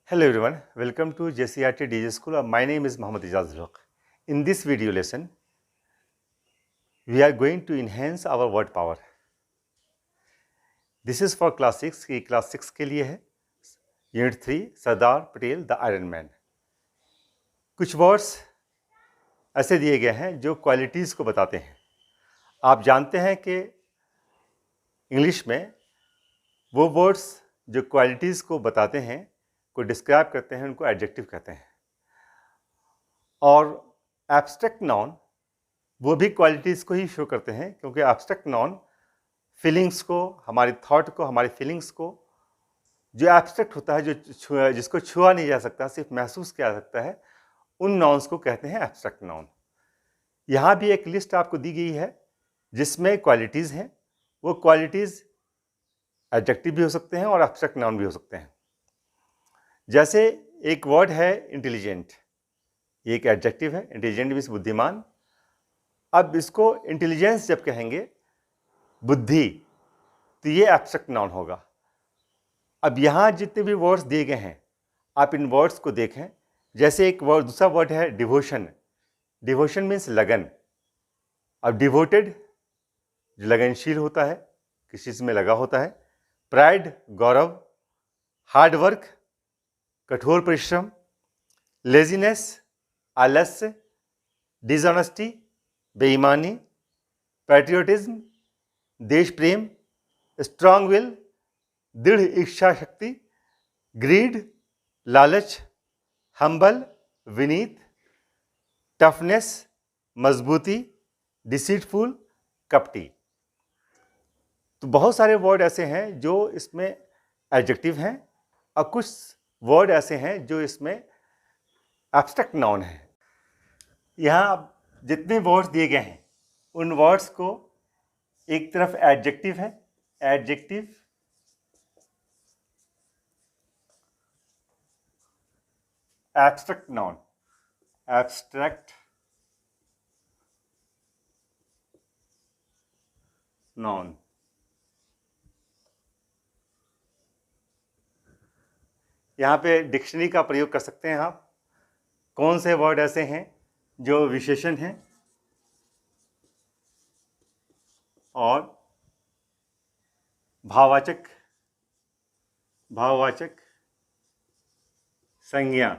Hello everyone, welcome to JCRT DJ School. My name is Mohammad Ijaz Haq. In this video lesson, we are going to enhance our word power. This is for class 6 की class 6 के लिए है. Unit 3 Sardar Patel the iron man. कुछ words ऐसे दिए गए हैं जो क्वालिटीज़ को बताते हैं. आप जानते हैं कि इंग्लिश में वो वर्ड्स जो क्वालिटीज़ को बताते हैं, को डिस्क्राइब करते हैं, उनको एडजेक्टिव कहते हैं. और एब्स्ट्रैक्ट नाउन वो भी क्वालिटीज़ को ही शो करते हैं, क्योंकि एब्स्ट्रैक्ट नाउन फीलिंग्स को, हमारी थॉट को, हमारी फीलिंग्स को, जो एब्स्ट्रैक्ट होता है, जो जिसको छुआ नहीं जा सकता, सिर्फ महसूस किया जा सकता है, उन नाउन्स को कहते हैं एब्स्ट्रैक्ट नाउन. यहाँ भी एक लिस्ट आपको दी गई है जिसमें क्वालिटीज़ हैं. वो क्वालिटीज़ एडजेक्टिव भी हो सकते हैं और एब्स्ट्रैक्ट नाउन भी हो सकते हैं. जैसे एक वर्ड है इंटेलिजेंट, ये एक एडजेक्टिव है. इंटेलिजेंट मीन्स बुद्धिमान. अब इसको इंटेलिजेंस जब कहेंगे, बुद्धि, तो ये एब्स्ट्रैक्ट नाउन होगा. अब यहाँ जितने भी वर्ड्स दिए गए हैं, आप इन वर्ड्स को देखें. जैसे एक वर्ड, दूसरा वर्ड है डिवोशन. डिवोशन मीन्स लगन. अब डिवोटेड जो लगनशील होता है, किसी चीज़ में लगा होता है. प्राइड गौरव. हार्ड वर्क कठोर परिश्रम. लेजीनेस आलस्य. डिसऑनेस्टी बेईमानी. पैट्रियोटिज्म देश प्रेम. स्ट्रांग विल दृढ़ इच्छा शक्ति. ग्रीड लालच. हम्बल विनीत. टफनेस मजबूती. डिसीटफुल कपटी. तो बहुत सारे वर्ड ऐसे हैं जो इसमें एडजेक्टिव हैं और कुछ वर्ड ऐसे हैं जो इसमें एब्स्ट्रैक्ट नाउन है. यहाँ जितने वर्ड्स दिए गए हैं, उन वर्ड्स को एक तरफ एडजेक्टिव है, adjective, abstract noun, abstract noun. यहाँ पे डिक्शनरी का प्रयोग कर सकते हैं आप. कौन से वर्ड ऐसे हैं जो विशेषण हैं और भाववाचक, भाववाचक संज्ञा.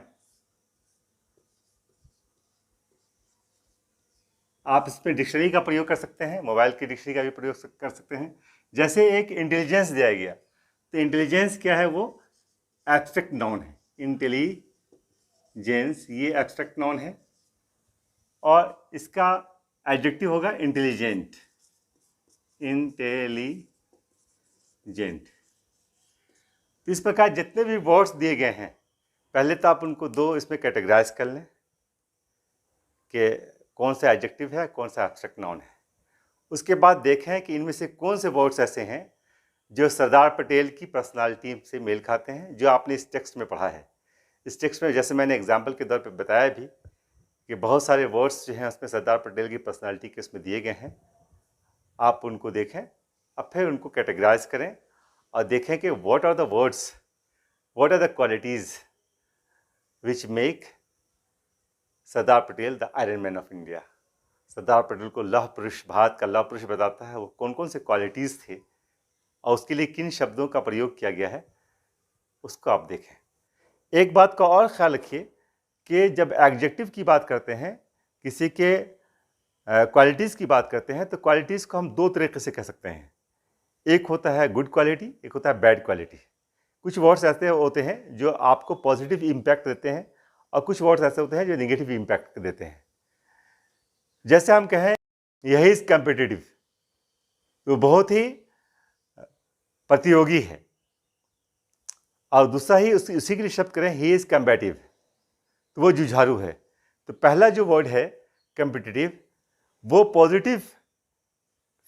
आप इसमें डिक्शनरी का प्रयोग कर सकते हैं, मोबाइल की डिक्शनरी का भी प्रयोग कर सकते हैं. जैसे एक इंटेलिजेंस दिया गया, तो इंटेलिजेंस क्या है? वो एब्स्ट्रैक्ट नाउन है. इंटेलिजेंस ये एब्स्ट्रैक्ट नाउन है और इसका एडजेक्टिव होगा इंटेलिजेंट. इंटेलिजेंट. इस प्रकार जितने भी वर्ड्स दिए गए हैं, पहले तो आप उनको दो इसमें कैटेगराइज कर लें कि कौन सा एडजेक्टिव है, कौन सा एब्स्ट्रैक्ट नाउन है. उसके बाद देखें कि इनमें से कौन से वर्ड्स ऐसे हैं जो सरदार पटेल की पर्सनालिटी से मेल खाते हैं, जो आपने इस टेक्स्ट में पढ़ा है. इस टेक्स्ट में जैसे मैंने एग्जाम्पल के तौर पे बताया भी कि बहुत सारे वर्ड्स जो हैं उसमें सरदार पटेल की पर्सनालिटी के इसमें दिए गए हैं. आप उनको देखें, अब फिर उनको कैटेगराइज करें और देखें कि what are the words, what are the qualities which make Sardar Patel the iron man of India. Sardar Patel को लौह पुरुष, भारत का लौह पुरुष बताता है. वो कौन कौन से क्वालिटीज़ थे और उसके लिए किन शब्दों का प्रयोग किया गया है, उसको आप देखें. एक बात का और ख्याल रखिए कि जब एडजेक्टिव की बात करते हैं, किसी के क्वालिटीज़ की बात करते हैं, तो क्वालिटीज़ को हम दो तरीके से कह सकते हैं. एक होता है गुड क्वालिटी, एक होता है बैड क्वालिटी. कुछ वर्ड्स ऐसे होते हैं जो आपको पॉजिटिव इम्पैक्ट देते हैं और कुछ वर्ड्स ऐसे होते हैं जो नेगेटिव इम्पैक्ट देते हैं. जैसे हम कहें यही इज़ कम्पिटिटिव, तो बहुत ही प्रतियोगी है. और दूसरा ही उसी के लिए शब्द करें ही इज़ कम्बैटिव, तो वो जुझारू है. तो पहला जो वर्ड है कम्पिटिटिव, वो पॉजिटिव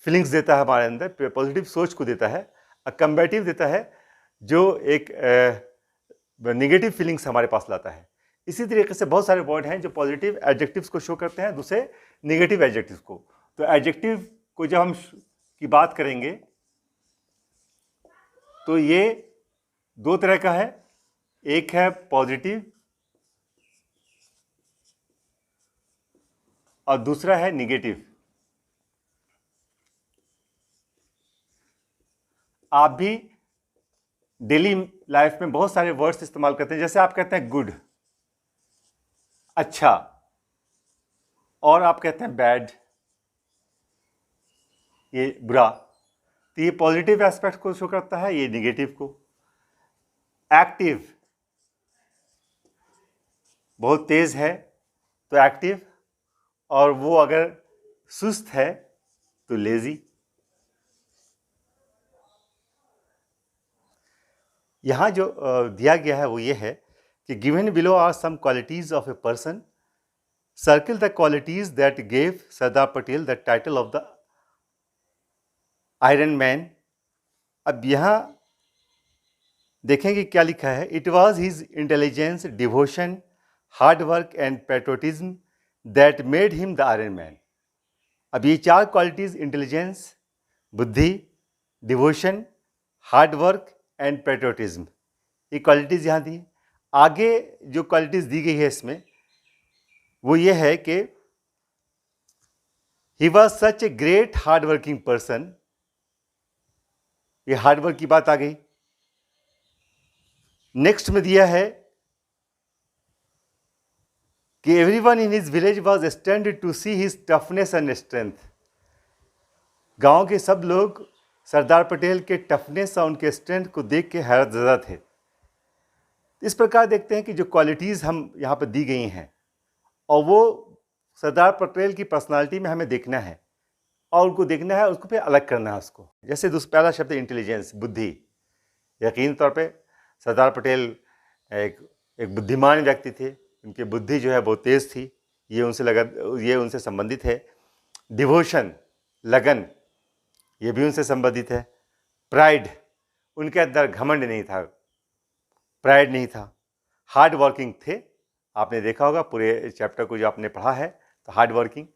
फीलिंग्स देता है हमारे अंदर, पॉजिटिव सोच को देता है. और कम्बैटिव देता है जो एक नेगेटिव फीलिंग्स हमारे पास लाता है. इसी तरीके से बहुत सारे वर्ड हैं जो पॉजिटिव एडजेक्टिव्स को शो करते हैं, दूसरे नेगेटिव एडजेक्टिव्स को. तो एडजेक्टिव को जब हम की बात करेंगे तो ये दो तरह का है. एक है पॉजिटिव और दूसरा है निगेटिव। आप भी डेली लाइफ में बहुत सारे वर्ड्स इस्तेमाल करते हैं, जैसे आप कहते हैं गुड, अच्छा, और आप कहते हैं बैड, ये बुरा। तो ये पॉजिटिव एस्पेक्ट को शो करता है, ये निगेटिव को। एक्टिव, बहुत तेज है तो एक्टिव, और वो अगर सुस्त है तो लेजी। यहाँ जो दिया गया है वो ये है कि given below are some qualities of a person, circle the qualities that gave Sardar Patel the title of the iron man. अब यहाँ देखेंगे क्या लिखा है। It was his intelligence, devotion, hard work and patriotism that made him the iron man. अब ये चार qualities, intelligence, बुद्धि, devotion, hard work and patriotism, ये क्वालिटीज यहाँ दी। आगे जो क्वालिटीज दी गई है इसमें वो ये है कि he was such a great hard working person. ये हार्ड वर्क की बात आ गई। नेक्स्ट में दिया है कि everyone in his village was stunned to see his toughness and strength. गांव के सब लोग सरदार पटेल के टफनेस और उनके स्ट्रेंथ को देख के हैरत ज़दा थे। इस प्रकार देखते हैं कि जो क्वालिटीज़ हम यहाँ पर दी गई हैं और वो सरदार पटेल की पर्सनालिटी में हमें देखना है और उनको देखना है, उसको फिर अलग करना है उसको। जैसे पहला शब्द इंटेलिजेंस, बुद्धि। यकीन तौर पे सरदार पटेल एक बुद्धिमान व्यक्ति थे, उनकी बुद्धि जो है बहुत तेज़ थी, ये उनसे संबंधित है। डिवोशन, लगन, ये भी उनसे संबंधित है। प्राइड, उनके अंदर घमंड नहीं था, प्राइड नहीं था। हार्ड वर्किंग थे, आपने देखा होगा पूरे चैप्टर को जो आपने पढ़ा है तो हार्ड वर्किंग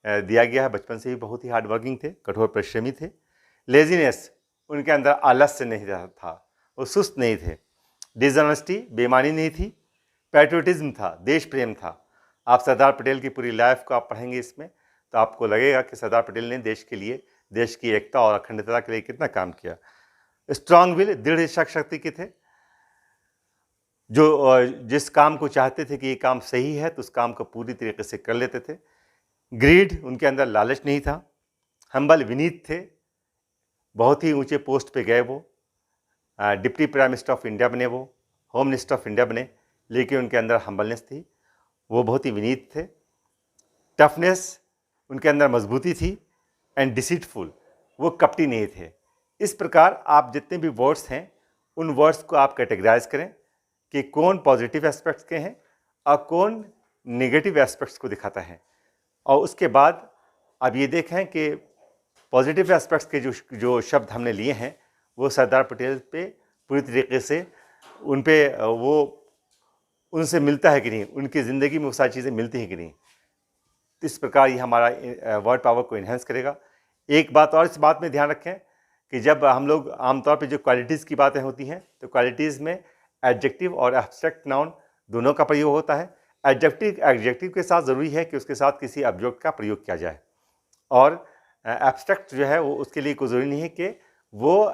दिया गया है, बचपन से ही बहुत ही हार्ड वर्किंग थे, कठोर परिश्रमी थे। लेजीनेस, उनके अंदर आलस्य नहीं था, वो सुस्त नहीं थे। डिसऑनेस्टी, बेईमानी नहीं थी। पैट्रियोटिज्म था, देश प्रेम था। आप सरदार पटेल की पूरी लाइफ को आप पढ़ेंगे इसमें तो आपको लगेगा कि सरदार पटेल ने देश के लिए, देश की एकता और अखंडता के लिए कितना काम किया। स्ट्रांग विल, दृढ़ इच्छा शक्ति के थे, जो जिस काम को चाहते थे कि ये काम सही है तो उस काम को पूरी तरीके से कर लेते थे। ग्रीड, उनके अंदर लालच नहीं था। हम्बल, विनीत थे, बहुत ही ऊंचे पोस्ट पे गए वो, deputy prime minister of India बने, वो होम मिनिस्टर ऑफ इंडिया बने, लेकिन उनके अंदर हम्बलनेस थी, वो बहुत ही विनीत थे। टफनेस, उनके अंदर मजबूती थी। एंड डिसीटफुल, वो कपटी नहीं थे। इस प्रकार आप जितने भी वर्ड्स हैं उन वर्ड्स को आप कैटेगराइज करें कि कौन पॉजिटिव एस्पेक्ट्स के हैं और कौन नेगेटिव एस्पेक्ट्स को दिखाता है। और उसके बाद अब ये देखें कि पॉजिटिव एस्पेक्ट्स के जो शब्द हमने लिए हैं वो सरदार पटेल पे पूरी तरीके से उनसे मिलता है कि नहीं, उनकी ज़िंदगी में वो सारी चीज़ें मिलती हैं कि नहीं। तो इस प्रकार ये हमारा वर्ड पावर को इन्हेंस करेगा। एक बात और इस बात में ध्यान रखें कि जब हम लोग आमतौर पे जो क्वालिटीज़ की बातें होती हैं तो क्वालिटीज़ में एडजेक्टिव और एब्स्ट्रैक्ट नाउन दोनों का प्रयोग होता है। एडजेक्टिव के साथ ज़रूरी है कि उसके साथ किसी ऑब्जेक्ट का प्रयोग किया जाए, और एब्स्ट्रैक्ट जो है वो उसके लिए कोई ज़रूरी नहीं है कि वो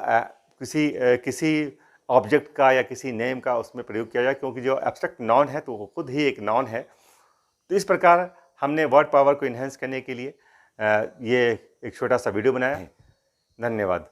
किसी ऑब्जेक्ट का या किसी नेम का उसमें प्रयोग किया जाए, क्योंकि जो एब्स्ट्रैक्ट नाउन है तो वो खुद ही एक नाउन है। तो इस प्रकार हमने वर्ड पावर को इन्हेंस करने के लिए ये एक छोटा सा वीडियो बनाया है। धन्यवाद।